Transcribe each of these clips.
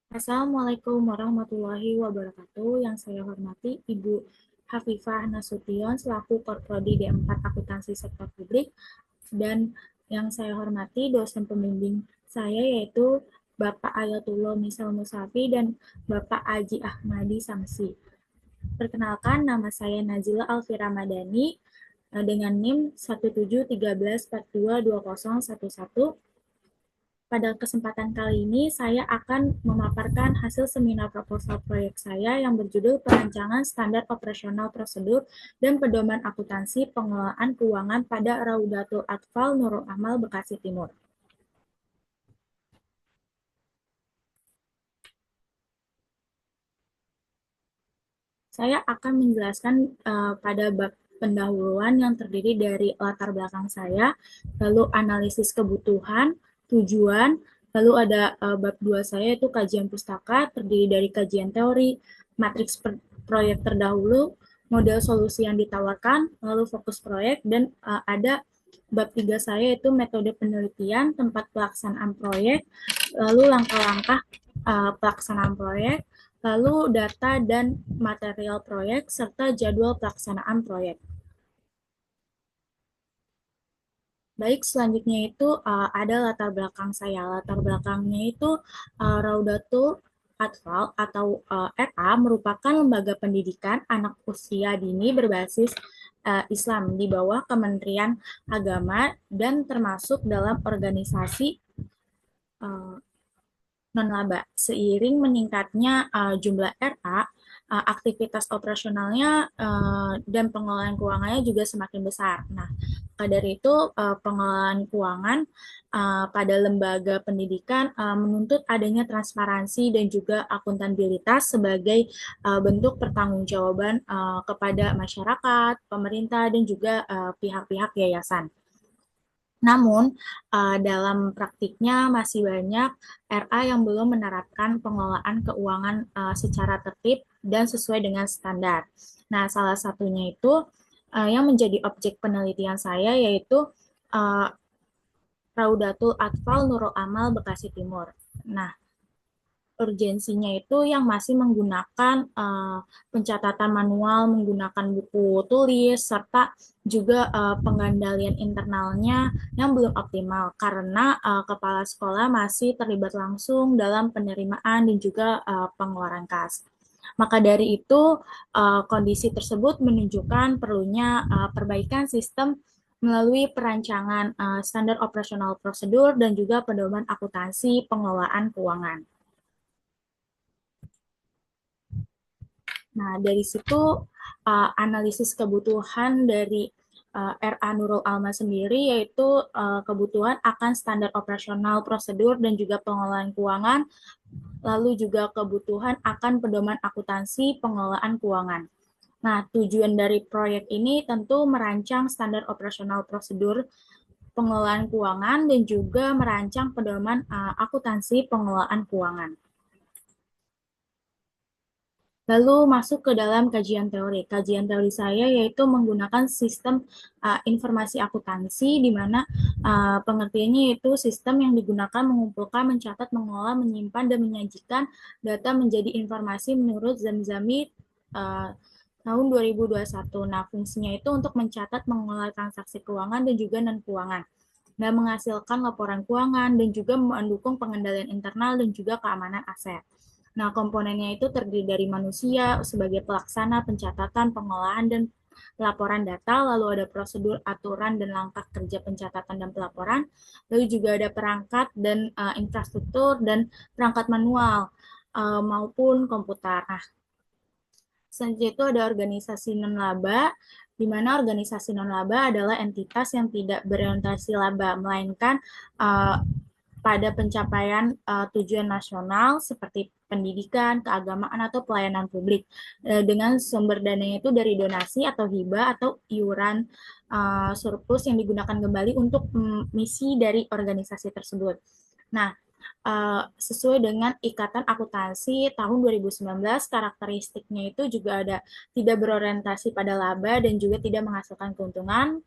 Assalamualaikum warahmatullahi wabarakatuh. Yang saya hormati Ibu Hafifah Nasution selaku Korprodi D4 Akuntansi Sektor Publik, dan yang saya hormati dosen pembimbing saya yaitu Bapak Ayatullah Misal Musafi dan Bapak Aji Ahmadi Samsi. Perkenalkan, nama saya Nazila Alfira Madani dengan NIM 17314422011. Pada kesempatan kali ini, saya akan memaparkan hasil seminar proposal proyek saya yang berjudul Perancangan Standar Operasional Prosedur dan Pedoman Akuntansi Pengelolaan Keuangan pada Raudatul Atfal Nurul Amal Bekasi Timur. Saya akan menjelaskan pada bab pendahuluan yang terdiri dari latar belakang saya, lalu analisis kebutuhan, tujuan, lalu ada bab 2 saya yaitu kajian pustaka, terdiri dari kajian teori, matriks proyek terdahulu, model solusi yang ditawarkan, lalu fokus proyek, dan ada bab 3 saya yaitu metode penelitian, tempat pelaksanaan proyek, lalu langkah-langkah pelaksanaan proyek, lalu data dan material proyek, serta jadwal pelaksanaan proyek. Baik, selanjutnya itu ada latar belakang saya. Latar belakangnya itu Raudatul Atfal atau RA merupakan lembaga pendidikan anak usia dini berbasis Islam di bawah Kementerian Agama dan termasuk dalam organisasi uh, non-laba. Seiring meningkatnya jumlah RA, aktivitas operasionalnya dan pengelolaan keuangannya juga semakin besar. Nah, maka dari itu pengelolaan keuangan pada lembaga pendidikan menuntut adanya transparansi dan juga akuntabilitas sebagai bentuk pertanggungjawaban kepada masyarakat, pemerintah, dan juga pihak-pihak yayasan. Namun, dalam praktiknya masih banyak RA yang belum menerapkan pengelolaan keuangan secara tertib dan sesuai dengan standar. Nah, salah satunya itu yang menjadi objek penelitian saya yaitu uh, Raudatul Atfal Nurul Amal Bekasi Timur. Nah, urgensinya itu yang masih menggunakan pencatatan manual, menggunakan buku tulis, serta juga pengendalian internalnya yang belum optimal karena kepala sekolah masih terlibat langsung dalam penerimaan dan juga pengeluaran kas. Maka dari itu, kondisi tersebut menunjukkan perlunya perbaikan sistem melalui perancangan standar operasional prosedur dan juga pedoman akuntansi pengelolaan keuangan. Nah, dari situ analisis kebutuhan dari RA Nurul Alma sendiri yaitu kebutuhan akan standar operasional prosedur dan juga pengelolaan keuangan, lalu juga kebutuhan akan pedoman akuntansi pengelolaan keuangan. Nah, tujuan dari proyek ini tentu merancang standar operasional prosedur pengelolaan keuangan dan juga merancang pedoman akuntansi pengelolaan keuangan. Lalu masuk ke dalam kajian teori. Kajian teori saya yaitu menggunakan sistem informasi akuntansi, di mana pengertiannya yaitu sistem yang digunakan mengumpulkan, mencatat, mengolah, menyimpan, dan menyajikan data menjadi informasi menurut Zamzami uh, tahun 2021. Nah, fungsinya itu untuk mencatat, mengolah transaksi keuangan dan juga non-keuangan, dan menghasilkan laporan keuangan dan juga mendukung pengendalian internal dan juga keamanan aset. Nah, komponennya itu terdiri dari manusia sebagai pelaksana, pencatatan, pengolahan, dan laporan data, lalu ada prosedur, aturan, dan langkah kerja pencatatan dan pelaporan, lalu juga ada perangkat dan infrastruktur dan perangkat manual maupun komputer. Nah, selanjutnya itu ada organisasi non-laba, di mana organisasi non-laba adalah entitas yang tidak berorientasi laba, melainkan uh, pada pencapaian tujuan nasional seperti pendidikan, keagamaan, atau pelayanan publik dengan sumber dananya itu dari donasi atau hibah atau iuran surplus yang digunakan kembali untuk misi dari organisasi tersebut. Nah, sesuai dengan Ikatan Akuntansi tahun 2019, karakteristiknya itu juga ada tidak berorientasi pada laba dan juga tidak menghasilkan keuntungan,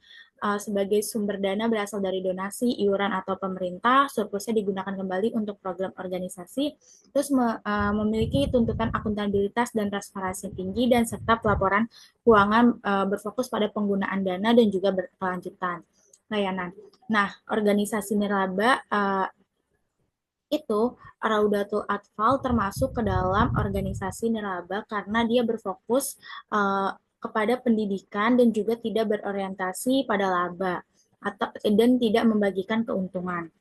sebagai sumber dana berasal dari donasi, iuran atau pemerintah, surplusnya digunakan kembali untuk program organisasi, terus memiliki tuntutan akuntabilitas dan transparansi tinggi, dan serta pelaporan keuangan berfokus pada penggunaan dana dan juga berkelanjutan layanan. Nah, organisasi nirlaba itu Raudatul Atfal termasuk ke dalam organisasi nirlaba karena dia berfokus kepada pendidikan dan juga tidak berorientasi pada laba atau dan tidak membagikan keuntungan.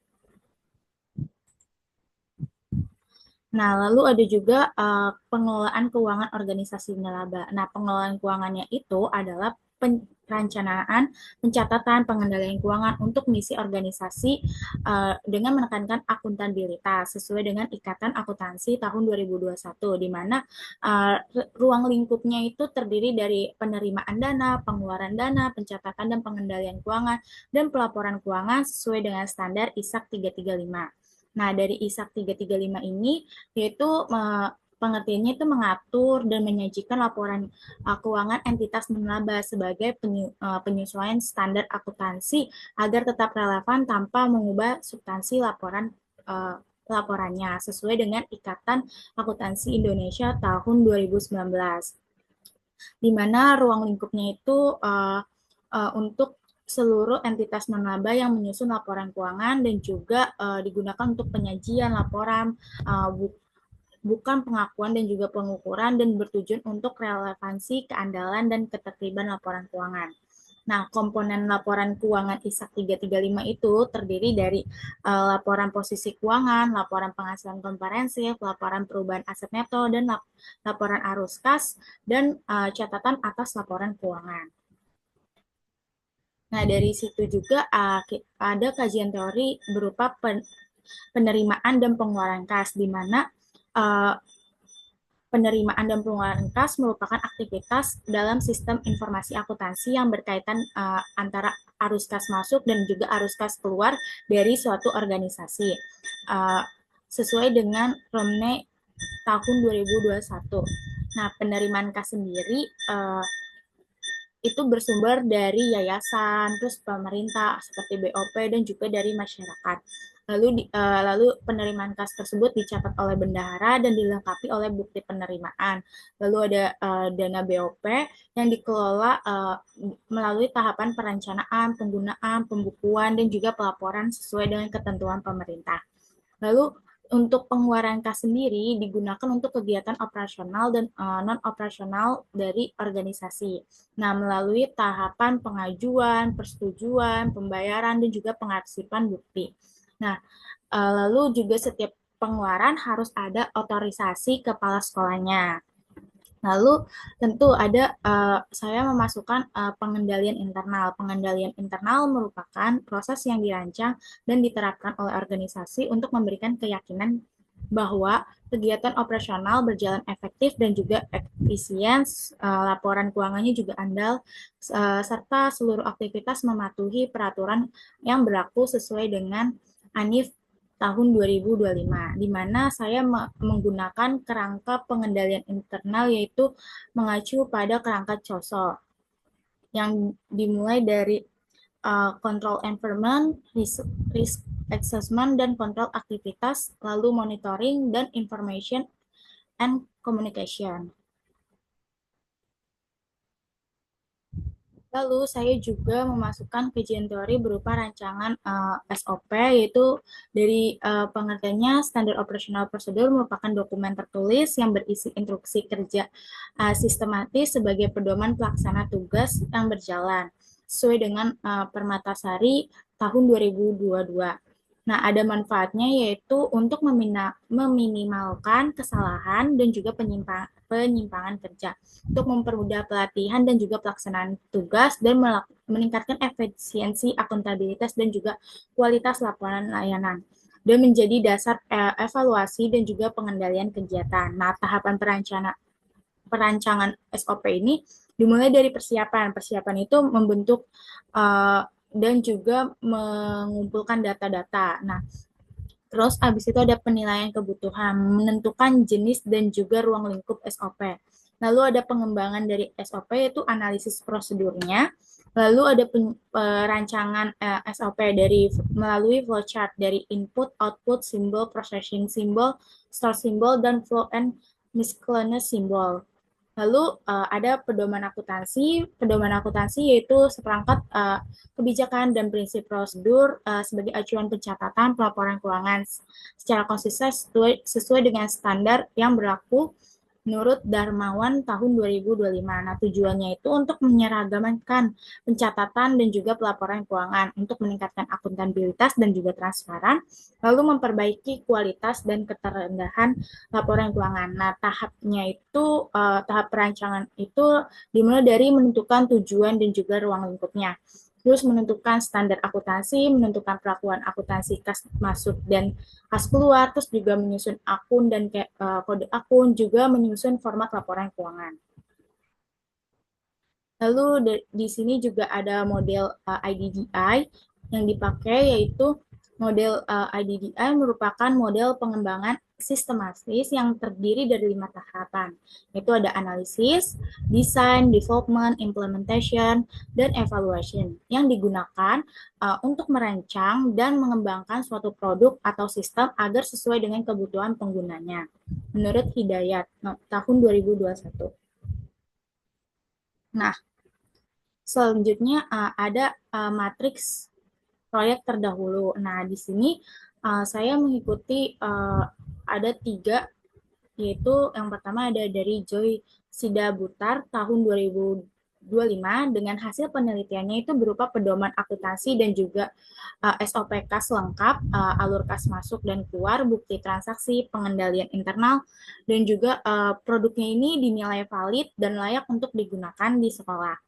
Nah, lalu ada juga pengelolaan keuangan organisasi nirlaba. Nah, pengelolaan keuangannya itu adalah perencanaan, pencatatan, pengendalian keuangan untuk misi organisasi dengan menekankan akuntabilitas sesuai dengan Ikatan Akuntansi tahun 2021, di mana uh, ruang lingkupnya itu terdiri dari penerimaan dana, pengeluaran dana, pencatatan dan pengendalian keuangan, dan pelaporan keuangan sesuai dengan standar ISAK 335. Nah, dari ISAK 335 ini yaitu pengertiannya itu mengatur dan menyajikan laporan keuangan entitas nirlaba sebagai penyesuaian standar akuntansi agar tetap relevan tanpa mengubah substansi laporannya sesuai dengan Ikatan Akuntansi Indonesia tahun 2019, di mana ruang lingkupnya itu untuk seluruh entitas non-laba yang menyusun laporan keuangan dan juga digunakan untuk penyajian laporan, uh, bukan pengakuan dan juga pengukuran, dan bertujuan untuk relevansi, keandalan, dan ketertiban laporan keuangan. Nah, komponen laporan keuangan ISAK 335 itu terdiri dari laporan posisi keuangan, laporan penghasilan komprehensif, laporan perubahan aset neto, dan laporan arus kas, dan catatan atas laporan keuangan. Nah, dari situ juga ada kajian teori berupa penerimaan dan pengeluaran kas, di mana uh, penerimaan dan pengeluaran kas merupakan aktivitas dalam sistem informasi akuntansi yang berkaitan antara arus kas masuk dan juga arus kas keluar dari suatu organisasi. Sesuai dengan Romne tahun 2021. Nah, penerimaan kas sendiri itu bersumber dari yayasan, terus pemerintah seperti BOP, dan juga dari masyarakat. Lalu penerimaan kas tersebut dicatat oleh bendahara dan dilengkapi oleh bukti penerimaan. Lalu ada dana BOP yang dikelola melalui tahapan perencanaan, penggunaan, pembukuan, dan juga pelaporan sesuai dengan ketentuan pemerintah. Lalu untuk pengeluaran kas sendiri digunakan untuk kegiatan operasional dan non-operasional dari organisasi. Nah, melalui tahapan pengajuan, persetujuan, pembayaran, dan juga pengarsipan bukti. Nah, lalu juga setiap pengeluaran harus ada otorisasi kepala sekolahnya. Lalu tentu ada saya memasukkan pengendalian internal. Pengendalian internal merupakan proses yang dirancang dan diterapkan oleh organisasi untuk memberikan keyakinan bahwa kegiatan operasional berjalan efektif dan juga efisien, laporan keuangannya juga andal, serta seluruh aktivitas mematuhi peraturan yang berlaku sesuai dengan ANIF tahun 2025, di mana saya menggunakan kerangka pengendalian internal yaitu mengacu pada kerangka COSO yang dimulai dari control environment, risk assessment, dan kontrol aktivitas, lalu monitoring, dan information and communication. Lalu saya juga memasukkan kajian teori berupa rancangan SOP, yaitu dari pengertiannya standar operational procedure merupakan dokumen tertulis yang berisi instruksi kerja sistematis sebagai pedoman pelaksana tugas yang berjalan sesuai dengan Permatasari tahun 2022. Nah, ada manfaatnya yaitu untuk meminimalkan kesalahan dan juga penyimpangan kerja, untuk mempermudah pelatihan dan juga pelaksanaan tugas, dan meningkatkan efisiensi akuntabilitas dan juga kualitas laporan layanan, dan menjadi dasar evaluasi dan juga pengendalian kegiatan. Nah, tahapan perancangan SOP ini dimulai dari persiapan. Persiapan itu membentuk dan juga mengumpulkan data-data. Nah, terus abis itu ada penilaian kebutuhan, menentukan jenis dan juga ruang lingkup SOP. Lalu ada pengembangan dari SOP yaitu analisis prosedurnya. Lalu ada perancangan SOP dari melalui flowchart dari input, output, symbol, processing symbol, store symbol, dan flow and miscellaneous symbol. Lalu ada pedoman akuntansi. Pedoman akuntansi yaitu seperangkat kebijakan dan prinsip prosedur sebagai acuan pencatatan pelaporan keuangan secara konsisten sesuai dengan standar yang berlaku menurut Darmawan tahun 2025. Nah, tujuannya itu untuk menyeragamkan pencatatan dan juga pelaporan keuangan untuk meningkatkan akuntabilitas dan juga transparan, lalu memperbaiki kualitas dan keterendahan laporan keuangan. Nah, tahap perancangan itu dimulai dari menentukan tujuan dan juga ruang lingkupnya. Terus menentukan standar akuntansi, menentukan perlakuan akuntansi kas masuk dan kas keluar, terus juga menyusun akun dan kode akun, juga menyusun format laporan keuangan. Lalu di sini juga ada model IDDI yang dipakai, yaitu model IDDI merupakan model pengembangan sistematis yang terdiri dari 5 tahapan, yaitu ada analisis, design, development, implementation, dan evaluation yang digunakan untuk merancang dan mengembangkan suatu produk atau sistem agar sesuai dengan kebutuhan penggunanya. Menurut Hidayat tahun 2021. Nah, selanjutnya ada matriks proyek terdahulu. Nah, di sini saya mengikuti ada 3, yaitu yang pertama ada dari Joy Sidabutar tahun 2025 dengan hasil penelitiannya itu berupa pedoman akuntansi dan juga SOP kas lengkap, alur kas masuk dan keluar, bukti transaksi, pengendalian internal, dan juga produknya ini dinilai valid dan layak untuk digunakan di sekolah.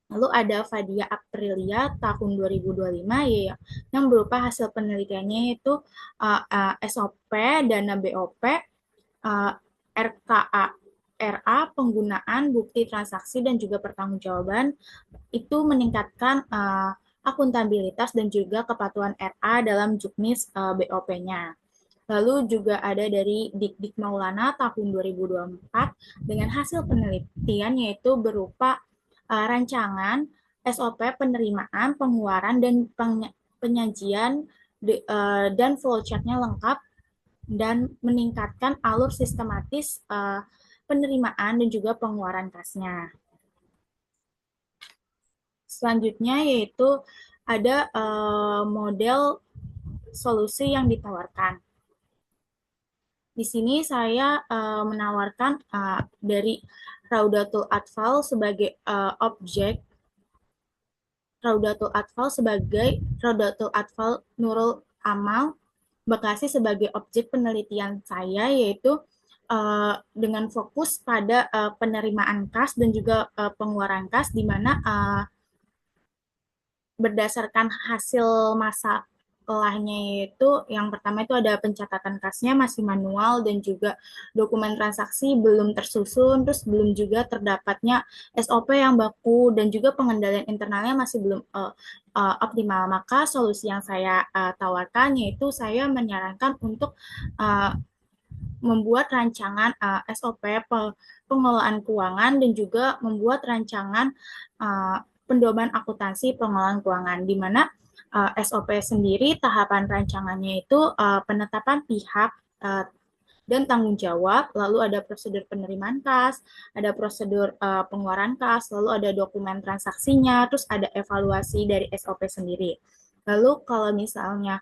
Lalu ada Fadia Aprilia tahun 2025 ya, yang berupa hasil penelitiannya itu SOP, dana BOP, RKA, RA, penggunaan bukti transaksi dan juga pertanggungjawaban itu meningkatkan akuntabilitas dan juga kepatuhan RA dalam juknis BOP-nya. Lalu juga ada dari Dik Maulana tahun 2024 dengan hasil penelitian yaitu berupa rancangan SOP penerimaan, pengeluaran, dan penyajian dan flowchart-nya lengkap dan meningkatkan alur sistematis penerimaan dan juga pengeluaran kasnya. Selanjutnya yaitu ada model solusi yang ditawarkan. Di sini saya menawarkan dari Raudatul Atfal sebagai objek, Raudatul Atfal Nurul Amal Bekasi sebagai objek penelitian saya, yaitu dengan fokus pada penerimaan kas dan juga pengeluaran kas, di mana berdasarkan hasil masa kelahnya, yaitu yang pertama itu ada pencatatan kasnya masih manual dan juga dokumen transaksi belum tersusun, terus belum juga terdapatnya SOP yang baku dan juga pengendalian internalnya masih belum optimal. Maka solusi yang saya tawarkan yaitu saya menyarankan untuk membuat rancangan SOP pengelolaan keuangan dan juga membuat rancangan pendoman akuntansi pengelolaan keuangan, di mana SOP sendiri tahapan rancangannya itu penetapan pihak dan tanggung jawab, lalu ada prosedur penerimaan kas, ada prosedur pengeluaran kas, lalu ada dokumen transaksinya, terus ada evaluasi dari SOP sendiri. Lalu kalau misalnya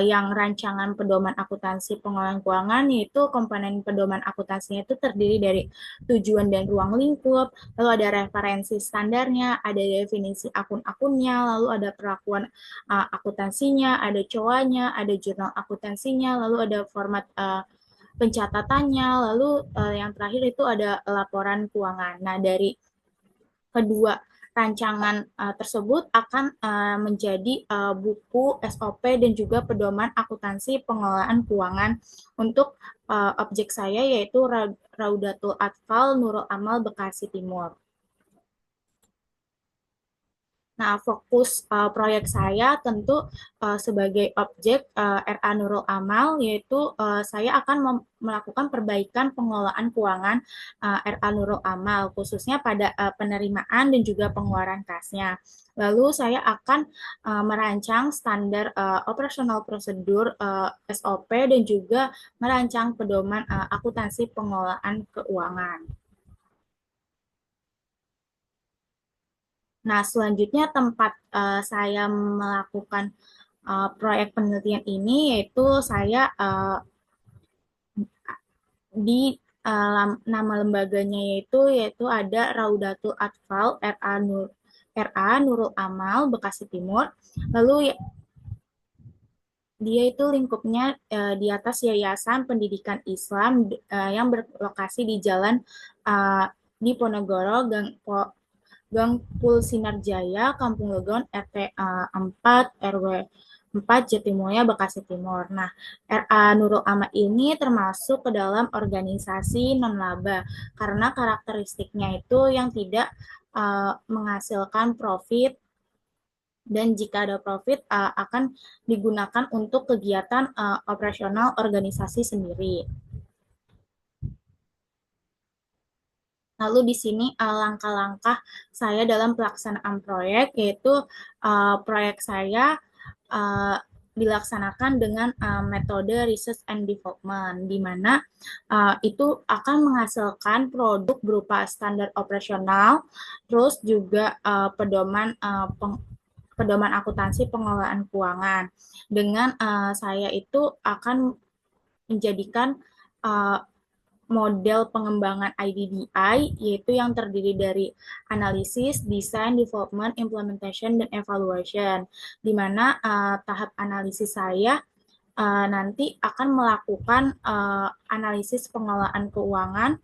yang rancangan pedoman akuntansi pengelolaan keuangan, yaitu komponen pedoman akuntansinya itu terdiri dari tujuan dan ruang lingkup, lalu ada referensi standarnya, ada definisi akun-akunnya, lalu ada perlakuan akuntansinya, ada COA-nya, ada jurnal akuntansinya, lalu ada format pencatatannya, lalu yang terakhir itu ada laporan keuangan. Nah, dari kedua rancangan tersebut akan menjadi buku SOP dan juga pedoman akuntansi pengelolaan keuangan untuk objek saya, yaitu Raudatul Atfal Nurul Amal Bekasi Timur. Nah, fokus proyek saya tentu sebagai objek RA Nurul Amal, yaitu saya akan melakukan perbaikan pengelolaan keuangan RA Nurul Amal, khususnya pada penerimaan dan juga pengeluaran kasnya. Lalu saya akan merancang standar operasional prosedur SOP dan juga merancang pedoman akuntansi pengelolaan keuangan. Nah, selanjutnya tempat saya melakukan proyek penelitian ini yaitu saya di nama lembaganya yaitu ada Raudatul Atfal RA Nurul Amal Bekasi Timur. Lalu dia itu lingkupnya di atas Yayasan Pendidikan Islam yang berlokasi di Jalan di Ponorogo, Gang Pul Sinarjaya, Kampung Legon, RT 4, RW 4, Jatimulya, Bekasi Timur. Nah, RA Nurul Amal ini termasuk ke dalam organisasi non-laba karena karakteristiknya itu yang tidak menghasilkan profit, dan jika ada profit akan digunakan untuk kegiatan operasional organisasi sendiri. Lalu di sini langkah-langkah saya dalam pelaksanaan proyek, yaitu proyek saya uh, dilaksanakan dengan metode research and development, di mana itu akan menghasilkan produk berupa standar operasional, terus juga pedoman akuntansi pengelolaan keuangan. Dengan saya itu akan menjadikan uh, model pengembangan IDDI, yaitu yang terdiri dari analisis, design, development, implementation, dan evaluation, di mana tahap analisis saya nanti akan melakukan analisis pengelolaan keuangan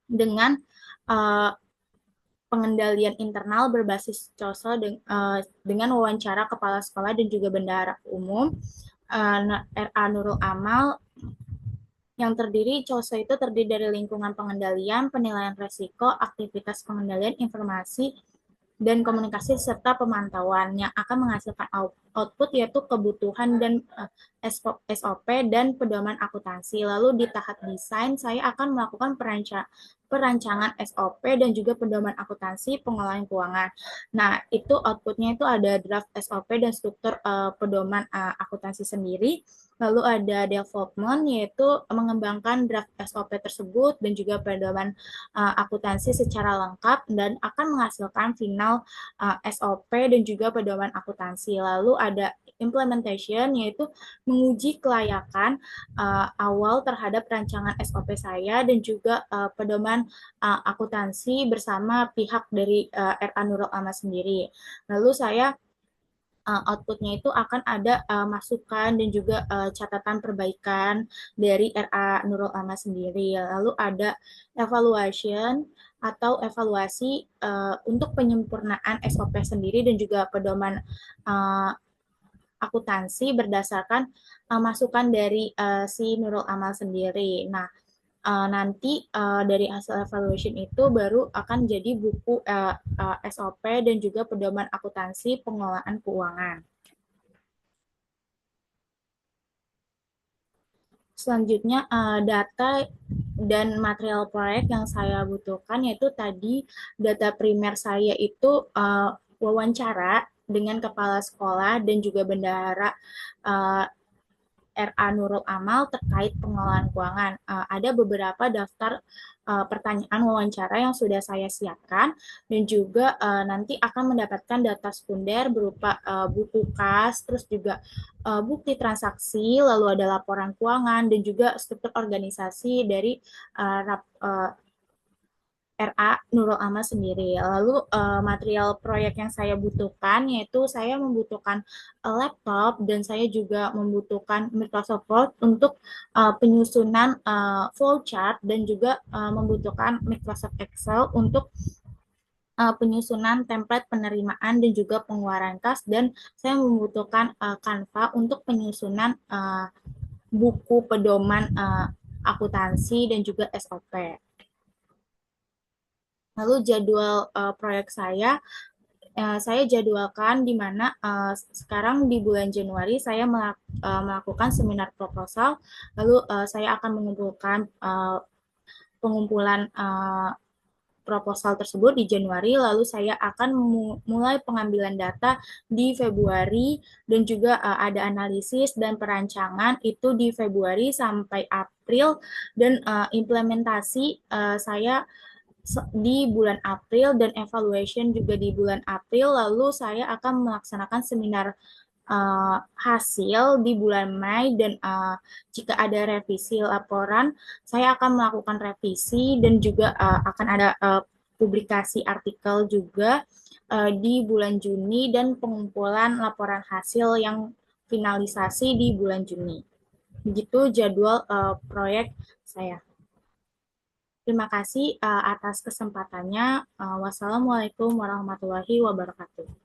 dengan uh, pengendalian internal berbasis COSO dengan wawancara kepala sekolah dan juga bendahara umum RA Nurul Amal, yang terdiri COSO itu terdiri dari lingkungan pengendalian, penilaian risiko, aktivitas pengendalian informasi, dan komunikasi serta pemantauan yang akan menghasilkan output yaitu kebutuhan dan SOP dan pedoman akuntansi. Lalu di tahap desain saya akan melakukan perancangan SOP dan juga pedoman akuntansi pengelolaan keuangan. Nah, itu outputnya itu ada draft SOP dan struktur pedoman akuntansi sendiri. Lalu ada development, yaitu mengembangkan draft SOP tersebut dan juga pedoman akuntansi secara lengkap dan akan menghasilkan final SOP dan juga pedoman akuntansi. Lalu ada implementation, yaitu menguji kelayakan awal terhadap rancangan SOP saya dan juga pedoman akuntansi bersama pihak dari RA Nurul Amal sendiri. Lalu saya outputnya itu akan ada masukan dan juga catatan perbaikan dari RA Nurul Amal sendiri. Lalu ada evaluation atau evaluasi untuk penyempurnaan SOP sendiri dan juga pedoman akuntansi berdasarkan masukan dari si Nurul Amal sendiri. Nah, nanti dari hasil evaluation itu baru akan jadi buku SOP dan juga pedoman akuntansi pengelolaan keuangan. Selanjutnya data dan material proyek yang saya butuhkan yaitu tadi data primer saya itu wawancara dengan kepala sekolah dan juga bendahara RA Nurul Amal terkait pengelolaan keuangan. Ada beberapa daftar pertanyaan wawancara yang sudah saya siapkan dan juga nanti akan mendapatkan data sekunder berupa buku kas, terus juga bukti transaksi, lalu ada laporan keuangan dan juga struktur organisasi dari RA Nurul Amal sendiri. Lalu material proyek yang saya butuhkan yaitu saya membutuhkan laptop dan saya juga membutuhkan Microsoft Word untuk penyusunan flowchart dan juga membutuhkan Microsoft Excel untuk penyusunan template penerimaan dan juga pengeluaran kas, dan saya membutuhkan Canva untuk penyusunan buku pedoman akuntansi dan juga SOP. Lalu jadwal proyek saya Saya jadwalkan di mana sekarang di bulan Januari saya melakukan seminar proposal, lalu saya akan mengumpulkan pengumpulan proposal tersebut di Januari, lalu saya akan mulai pengambilan data di Februari dan juga ada analisis dan perancangan itu di Februari sampai April dan implementasi saya di bulan April dan evaluation juga di bulan April, lalu saya akan melaksanakan seminar hasil di bulan Mei dan jika ada revisi laporan, saya akan melakukan revisi dan juga akan ada publikasi artikel juga di bulan Juni dan pengumpulan laporan hasil yang finalisasi di bulan Juni. Begitu jadwal proyek saya. Terima kasih atas kesempatannya. Wassalamualaikum warahmatullahi wabarakatuh.